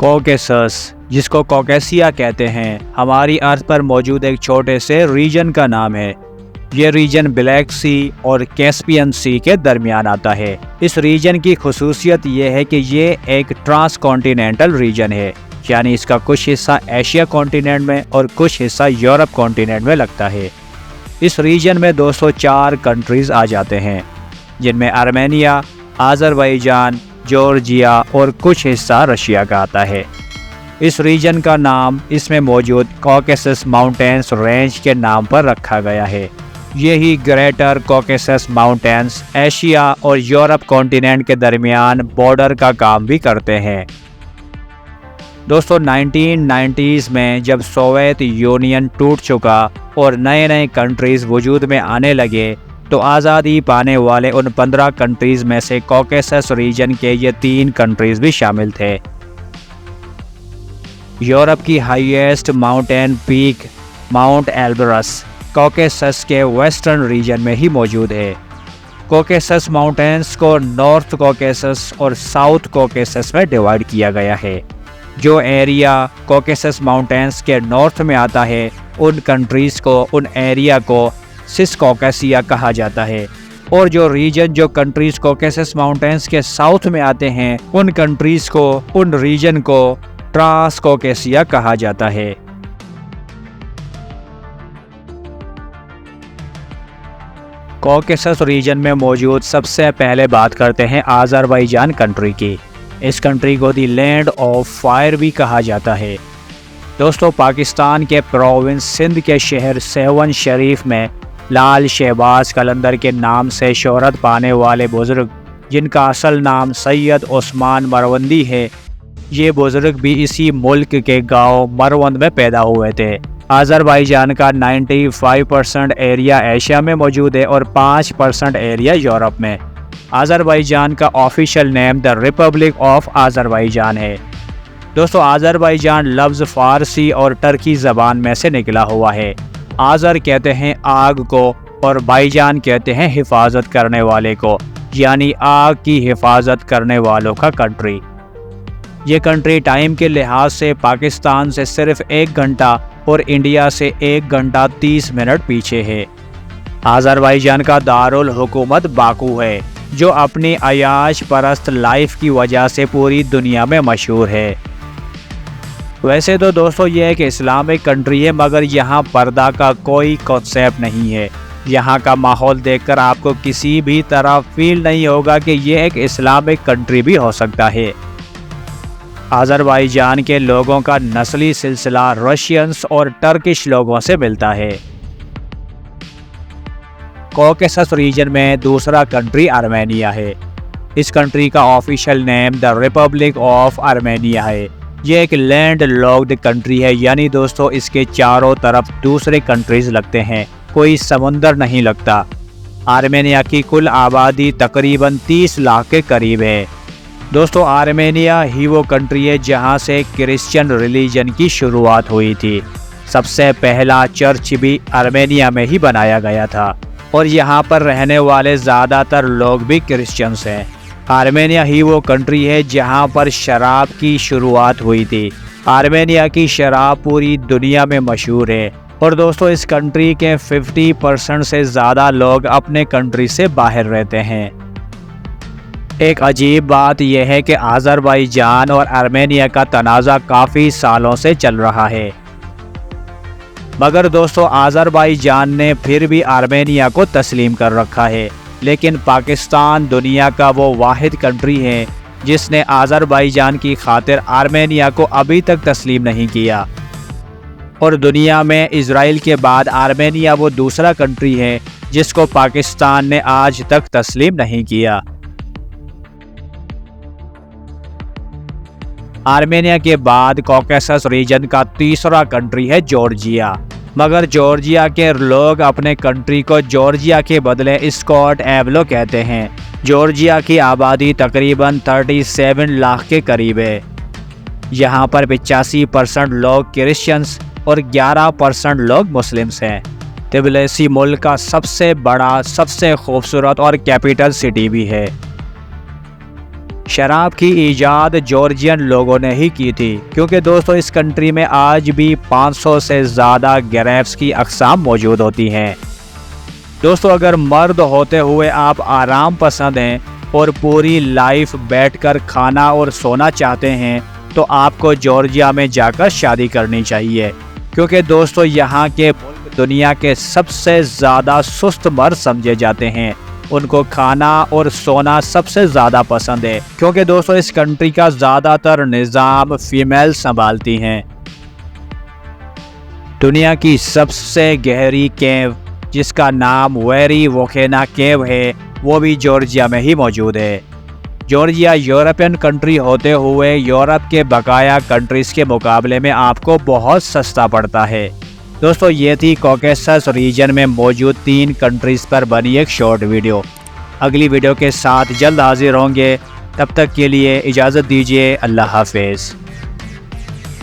Caucasus, जिसको कॉकेशिया कहते हैं, हमारी अर्थ पर मौजूद एक छोटे से रीजन का नाम है। ये रीजन ब्लैक सी और कैस्पियन सी के दरमियान आता है। इस रीजन की खुसूसियत यह है कि ये एक ट्रांसकॉन्टिनेंटल रीजन है, यानी इसका कुछ हिस्सा एशिया कॉन्टिनेंट में और कुछ हिस्सा यूरोप कॉन्टिनेंट में लगता है। इस रीजन में 204 कंट्रीज आ जाते हैं, जिनमें आर्मेनिया, अज़रबैजान, जॉर्जिया और कुछ हिस्सा रशिया का आता है। इस रीजन का नाम इसमें मौजूद कॉकेसस माउंटेन्स रेंज के नाम पर रखा गया है। यही ग्रेटर कॉकेसस माउंटेन्स एशिया और यूरोप कॉन्टिनेंट के दरमियान बॉर्डर का काम भी करते हैं। दोस्तों 1990s में जब सोवियत यूनियन टूट चुका और नए नए कंट्रीज वजूद में आने लगे, तो आज़ादी पाने वाले उन 15 कंट्रीज में से कॉकेसस रीजन के ये 3 कंट्रीज भी शामिल थे। यूरोप की highest mountain peak mount Elbrus Caucasus के वेस्टर्न रीजन में ही मौजूद है। कॉकेसस माउंटेन्स को नॉर्थ कॉकेसस और साउथ कॉकेसस में डिवाइड किया गया है। जो एरिया कॉकेसस माउंटेन्स के नॉर्थ में आता है, उन कंट्रीज को, उन एरिया को सिसकॉकेशिया कहा जाता है, और जो रीजन, जो कंट्रीज कॉकेसस माउंटेन्स के साउथ में आते हैं, उन कंट्रीज को, उन रीजन को ट्रांसकॉकेशिया कहा जाता है। कॉकेसस रीजन में मौजूद सबसे पहले बात करते हैं अज़रबैजान कंट्री की। इस कंट्री को दी लैंड ऑफ फायर भी कहा जाता है। दोस्तों पाकिस्तान के प्रोविंस सिंध के शहर सेवन शरीफ में लाल शहबाज कलंदर के नाम से शोहरत पाने वाले बुजुर्ग, जिनका असल नाम सैयद उस्मान मरवंदी है, ये बुजुर्ग भी इसी मुल्क के गांव मरवंद में पैदा हुए थे। अज़रबैजान का 95% एरिया एशिया में मौजूद है और 5% एरिया यूरोप में। अज़रबैजान का official name the Republic of Azerbaijan है। दोस्तों अज़रबैजान लफ्ज़ फ़ारसी और टर्की ज़बान में से निकला हुआ है। आज़र कहते हैं आग को और बैजान कहते हैं हिफाजत करने वाले को, यानी आग की हिफाजत करने वालों का कंट्री। ये कंट्री टाइम के लिहाज से पाकिस्तान से सिर्फ 1 घंटा और इंडिया से 1 घंटा 30 मिनट पीछे है। अज़रबैजान का दारुल हुकूमत बाकू है, जो अपनी अयाश परस्त लाइफ की वजह से पूरी दुनिया में मशहूर है। वैसे तो दोस्तों ये एक इस्लामिक कंट्री है, मगर यहाँ पर्दा का कोई कॉन्सेप्ट नहीं है। यहाँ का माहौल देखकर आपको किसी भी तरह फील नहीं होगा कि ये एक इस्लामिक कंट्री भी हो सकता है। अज़रबैजान के लोगों का नस्ली सिलसिला रशियंस और टर्किश लोगों से मिलता है। कॉकेसस रीजन में दूसरा कंट्री आर्मेनिया है। इस कंट्री का official name the Republic of Armenia है। ये एक लैंड लॉक्ड कंट्री है, यानी दोस्तों इसके चारों तरफ दूसरे कंट्रीज लगते हैं, कोई समुंदर नहीं लगता। आर्मेनिया की कुल आबादी तकरीबन 30 लाख के करीब है। दोस्तों आर्मेनिया ही वो कंट्री है जहाँ से क्रिश्चियन रिलीजन की शुरुआत हुई थी। सबसे पहला चर्च भी आर्मेनिया में ही बनाया गया था, और यहाँ पर रहने वाले ज़्यादातर लोग भी क्रिश्चियंस हैं। आर्मेनिया ही वो कंट्री है जहाँ पर शराब की शुरुआत हुई थी। आर्मेनिया की शराब पूरी दुनिया में मशहूर है, और दोस्तों इस कंट्री के 50% से ज़्यादा लोग अपने कंट्री से बाहर रहते हैं। एक अजीब बात यह है कि अज़रबैजान और आर्मेनिया का तनाज़ा काफ़ी सालों से चल रहा है, मगर दोस्तों अज़रबैजान ने फिर भी आर्मेनिया को तस्लीम कर रखा है। लेकिन पाकिस्तान दुनिया का वो वाहिद कंट्री है जिसने अज़रबैजान की खातिर आर्मेनिया को अभी तक तस्लीम नहीं किया, और दुनिया में इजराइल के बाद आर्मेनिया वो दूसरा कंट्री है जिसको पाकिस्तान ने आज तक तस्लीम नहीं किया। आर्मेनिया के बाद कॉकेसस रीजन का तीसरा कंट्री है जॉर्जिया, मगर जॉर्जिया के लोग अपने कंट्री को जॉर्जिया के बदले स्कॉट एवलो कहते हैं। जॉर्जिया की आबादी तकरीबन 37 लाख के करीब है। यहाँ पर 85% लोग क्रिश्चियंस और 11% लोग मुस्लिम्स हैं। तिबिलिसी मुल्क का सबसे बड़ा, सबसे खूबसूरत और कैपिटल सिटी भी है। शराब की इजाद जॉर्जियन लोगों ने ही की थी, क्योंकि दोस्तों इस कंट्री में आज भी 500 से ज़्यादा ग्रेप्स की अक़साम मौजूद होती हैं। दोस्तों अगर मर्द होते हुए आप आराम पसंद हैं और पूरी लाइफ बैठकर खाना और सोना चाहते हैं तो आपको जॉर्जिया में जाकर शादी करनी चाहिए, क्योंकि दोस्तों यहाँ के दुनिया के सबसे ज़्यादा सुस्त मर्द समझे जाते हैं। उनको खाना और सोना सबसे ज़्यादा पसंद है, क्योंकि दोस्तों इस कंट्री का ज़्यादातर निज़ाम फीमेल संभालती हैं। दुनिया की सबसे गहरी केव जिसका नाम वेरी वोकेना केव है, वो भी जॉर्जिया में ही मौजूद है। जॉर्जिया यूरोपियन कंट्री होते हुए यूरोप के बकाया कंट्रीज़ के मुकाबले में आपको बहुत सस्ता पड़ता है। दोस्तों ये थी कॉकेसस रीजन में मौजूद 3 कंट्रीज़ पर बनी एक शॉर्ट वीडियो। अगली वीडियो के साथ जल्द हाजिर होंगे, तब तक के लिए इजाज़त दीजिए। अल्लाह हाफ़िज़।